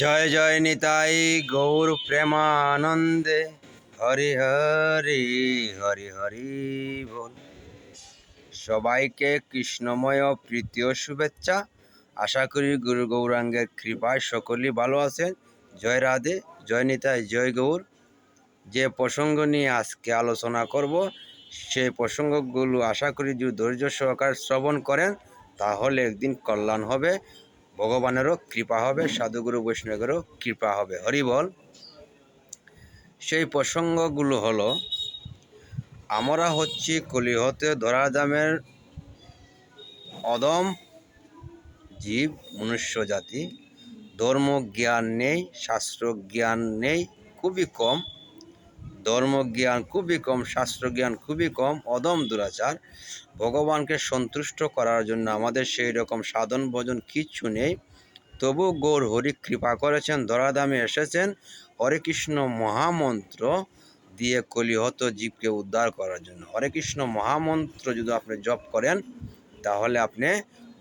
জয় জয় নিতাই গৌর প্রেমানন্দে। হরি হরি হরি হরি বল। সবাইকে কৃষ্ণময় প্রীতীয় শুভেচ্ছা। আশা করি গুরু গৌরাঙ্গের কৃপায় সকলেই ভালো আছেন। জয় রাধে, জয় নিতাই, জয় গৌর। যে প্রসঙ্গ নিয়ে আজকে আলোচনা করব, সেই প্রসঙ্গগুলো আশা করি যদি ধৈর্য সহকারে শ্রবণ করেন তাহলে একদিন কল্যাণ হবে, ভগবানেরও কৃপা হবে, সাধুগুরু বৈষ্ণবেরও কৃপা হবে। হরি বল। সেই প্রসঙ্গগুলো হলো, আমরা হচ্ছি কলিহতে ধরাধামের অদম জীব, মনুষ্য জাতি। ধর্ম জ্ঞান নেই, শাস্ত্র জ্ঞান নেই, খুবই কম। ধর্মজ্ঞান খুবই কম, শাস্ত্রজ্ঞান খুবই কম, অদম দুরাচার। ভগবানকে সন্তুষ্ট করার জন্য আমাদের সেই রকম সাধন ভজন কিচ্ছু নেই। তবু গৌর হরি কৃপা করেছেন, ধরাধামে এসেছেন হরে কৃষ্ণ মহামন্ত্র দিয়ে কলিহত জীবকে উদ্ধার করার জন্য। হরে কৃষ্ণ মহামন্ত্র যদি আপনি জপ করেন তাহলে আপনি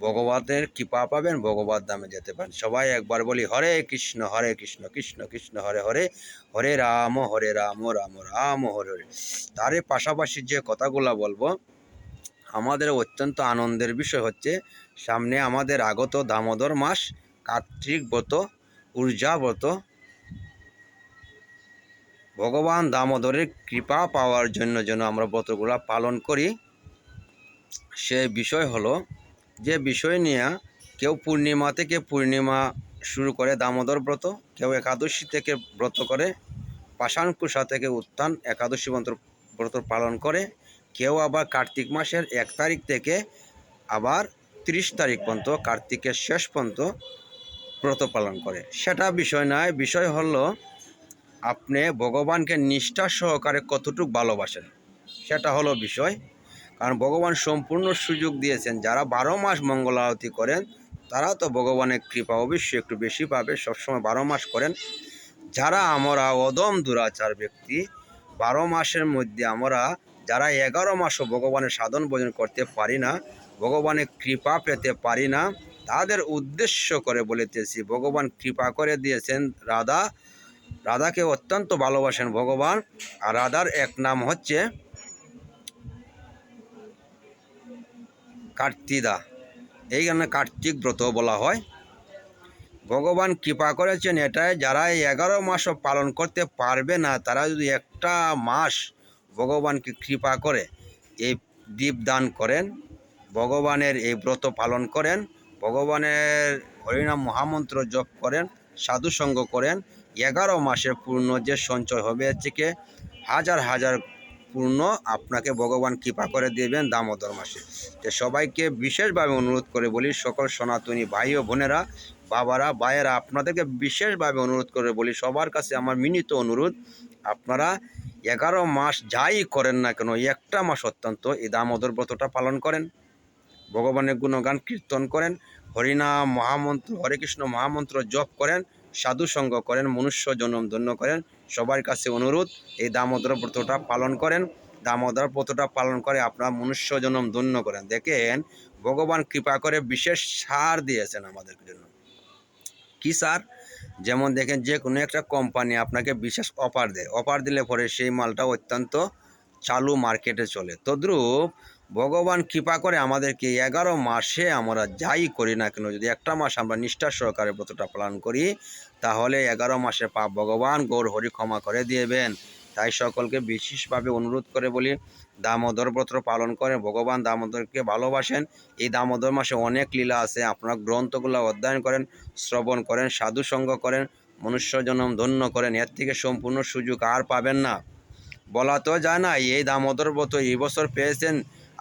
ভগবানের কৃপা পাবেন, ভগবত ধামে যেতে পারেন। সবাই একবার বলি হরে কৃষ্ণ কৃষ্ণ কৃষ্ণ হরে হরে, হরে রাম রাম রাম হরে হরে। তার পাশাপাশি যে কথাগুলা বলবো, আমাদের অত্যন্ত আনন্দের বিষয় হচ্ছে সামনে আমাদের আগত দামোদর মাস, কার্তিক ব্রত, ঊর্জা ব্রত। ভগবান দামোদরের কৃপা পাওয়ার জন্য যেন আমরা ব্রতগুলা পালন করি। সে বিষয় হলো, যে বিষয় নিয়ে কেউ পূর্ণিমা থেকে পূর্ণিমা শুরু করে দামোদর ব্রত, কেউ একাদশী থেকে ব্রত করে, পাষাণকুশা থেকে উত্থান একাদশী ব্রত পালন করে, কেউ আবার কার্তিক মাসের 1 তারিখ থেকে আবার 30 তারিখ পর্যন্ত, কার্তিকের শেষ পর্যন্ত ব্রত পালন করে। সেটা বিষয় নয়, বিষয় হলো আপনি ভগবানকে নিষ্ঠা সহকারে কতটুকু ভালোবাসেন, সেটা হলো বিষয়। কারণ ভগবান সম্পূর্ণ সুযোগ দিয়েছেন, যারা 12 মাস মঙ্গল আরতি করেন তারা তো ভগবানের কৃপা অবশ্যই একটু বেশি পাবে, সবসময় 12 মাস করেন। যারা আমরা অদম দুরাচার ব্যক্তি, 12 মাসের মধ্যে আমরা যারা 11 মাসও ভগবানের সাধন ভজন করতে পারি না, ভগবানের কৃপা পেতে পারি না, তাদের উদ্দেশ্য করে বলিতেছি, ভগবান কৃপা করে দিয়েছেন রাধাকে অত্যন্ত ভালোবাসেন ভগবান। আর রাধার এক নাম হচ্ছে কার্তিদা, এই কারণে কার্তিক ব্রত বলা হয়। ভগবান কৃপা করেছেন এটাই, যারা 11 মাসও পালন করতে পারবে না তারা যদি একটা মাস ভগবানকে কৃপা করে এই দীপ দান করেন, ভগবানের এই ব্রত পালন করেন, ভগবানের হরিনাম মহামন্ত্র জপ করেন, সাধুসঙ্গ করেন, 11 মাসের পূর্ণ যে সঞ্চয় হবে এর থেকে হাজার হাজার পূর্ণ আপনাকে ভগবান কৃপা করে দেবেন দামোদর মাসে। তো সবাইকে বিশেষভাবে অনুরোধ করে বলি, সকল সনাতনী ভাই ও বোনেরা, বাবারা, ভাইয়েরা, আপনাদেরকে বিশেষভাবে অনুরোধ করে বলি, সবার কাছে আমার মিনিত অনুরোধ, আপনারা 11 মাস যাই করেন না কেন, একটা মাস অত্যন্ত এই দামোদর ব্রতটা পালন করেন, ভগবানের গুণগান কীর্তন করেন, হরিনাম মহামন্ত্র, হরে কৃষ্ণ মহামন্ত্র জপ করেন, সাধুসঙ্গ করেন, মনুষ্য জন্ম ধন্য করেন। সবার কাছে অনুরোধ, এই দামোদর ব্রতটা পালন করেন। দামোদর ব্রতটা পালন করে আপনার মনুষ্য জন্ম ধন্য করেন। দেখেন ভগবান কৃপা করে বিশেষ সার দিয়েছেন আমাদের জন্য। কি স্যার? যেমন দেখেন যে কোনো একটা কোম্পানি আপনাকে বিশেষ অফার দেয়, অফার দিলে পরে সেই মালটা অত্যন্ত চালু মার্কেটে চলে। তদ্রূপ ভগবান কৃপা করে আমাদেরকে 11 মাসে আমরা যাই করি না কেন, যদি একটা মাস আমরা নিষ্ঠা সহকারে ব্রতটা পালন করি তাহলে 11 মাসে পাপ ভগবান গৌর হরি ক্ষমা করে দিবেন। তাই সকলকে বিশেষভাবে অনুরোধ করে বলি, দামোদর ব্রত পালন করে, ভগবান দামোদরকে ভালোবাসেন। এই দামোদর মাসে অনেক লীলা আছে, আপনারা গ্রন্থগুলো অধ্যয়ন করেন, শ্রবণ করেন, সাধুসঙ্গ করেন, মনুষ্য জন্ম ধন্য করেন, এর থেকে সম্পূর্ণ সুযোগ আর পাবেন না। বলা তো যায় না, এই দামোদর ব্রত এই বছর পেয়েছেন,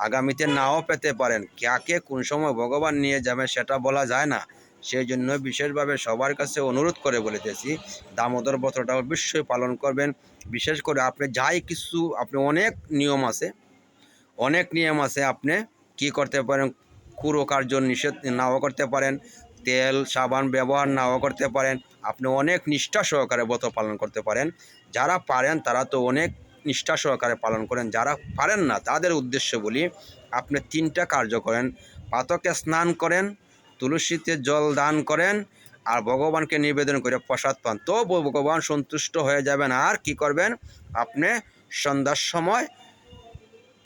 আগামীতে নাও পেতে পারেন, কাকে কোন সময় ভগবান নিয়ে যাবেন সেটা বলা যায় না। সেই জন্য বিশেষভাবে সবার কাছে অনুরোধ করে বলিতেছি, দামোদর ব্রতটা অবশ্যই পালন করবেন। বিশেষ করে আপনি যাই কিছু, আপনি অনেক নিয়ম আছে, আপনি কি করতে পারেন, কুরো কার্য নিষেধ নাও করতে পারেন, তেল সাবান ব্যবহার নাও করতে পারেন, আপনি অনেক নিষ্ঠা সহকারে ব্রত পালন করতে পারেন। যারা পারেন তারা তো অনেক নিষ্ঠা সহকারে পালন করেন, যারা পারেন না তাদের উদ্দেশ্য বলি, আপনি 3টা কার্য করেন, প্রাতঃকে স্নান করেন, তুলসীতে জল দান করেন, আর ভগবানকে নিবেদন করে প্রসাদ পান, তো ভগবান সন্তুষ্ট হয়ে যাবেন। আর কি করবেন, আপনি সন্ধ্যার সময়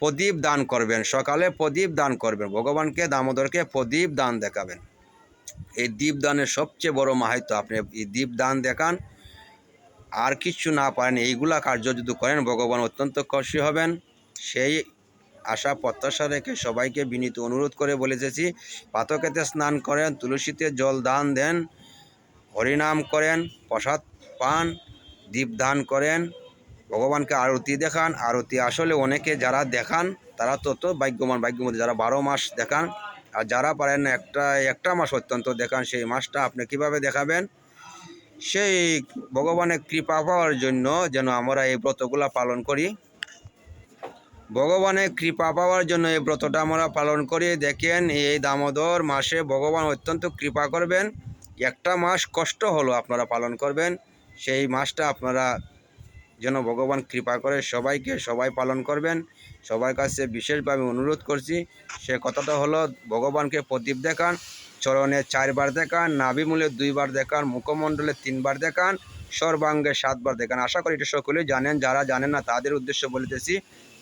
প্রদীপ দান করবেন, সকালে প্রদীপ দান করবেন, ভগবানকে দামোদরকে প্রদীপ দান দেখাবেন। এই দীপদানের সবচেয়ে বড় মাহাত্ম্য, আপনি এই দীপ দান দেখান, আর কিছু না পারেন এইগুলা কার্য যদি করেন ভগবান অত্যন্ত খুশি হবেন। সেই আশা প্রত্যাশা রেখে সবাইকে বিনীত অনুরোধ করে বলেছি, পাতকেতে স্নান করেন, তুলসীতে জল দান দেন, হরিনাম করেন, প্রসাদ পান, দীপ দান করেন, ভগবানকে আরতি দেখান। আরতি আসলে অনেকে যারা দেখান তারা তত ভাগ্যমতী যারা 12 মাস দেখান, আর যারা পারেন না একটা মাস অত্যন্ত দেখান। সেই মাসটা আপনি কিভাবে দেখাবেন, সেই ভগবানের কৃপা পাওয়ার জন্য যেন আমরা এই ব্রতগুলা পালন করি। ভগবানের কৃপা পাওয়ার জন্য এই ব্রতটা আমরা পালন করি। দেখেন এই দামোদর মাসে ভগবান অত্যন্ত কৃপা করবেন। একটা মাস কষ্ট হলো আপনারা পালন করবেন, সেই মাসটা আপনারা যেন ভগবান কৃপা করে সবাইকে, সবাই পালন করবেন। সবার কাছে বিশেষভাবে অনুরোধ করছি, সে কথাটা হলো ভগবানকে প্রদীপ দেখান, চরণে 4 বার দেখান, নাভিমূলে 2 বার দেখান, মুখমণ্ডলে 3 বার দেখান, সর্বাঙ্গে 7 বার দেখান। আশা করি এটা সকলেই জানেন, যারা জানেন না তাদের উদ্দেশ্য বলিতেছি।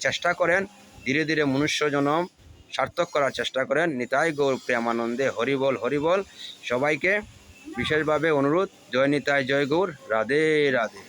চেষ্টা করেন ধীরে ধীরে মনুষ্য জন্ম সার্থক করার চেষ্টা করেন। নিতাই গৌর প্রেমানন্দে হরিবল হরিবল। সবাইকে বিশেষভাবে অনুরোধ, জয় নিতাই, জয় গৌর, রাধে রাধে।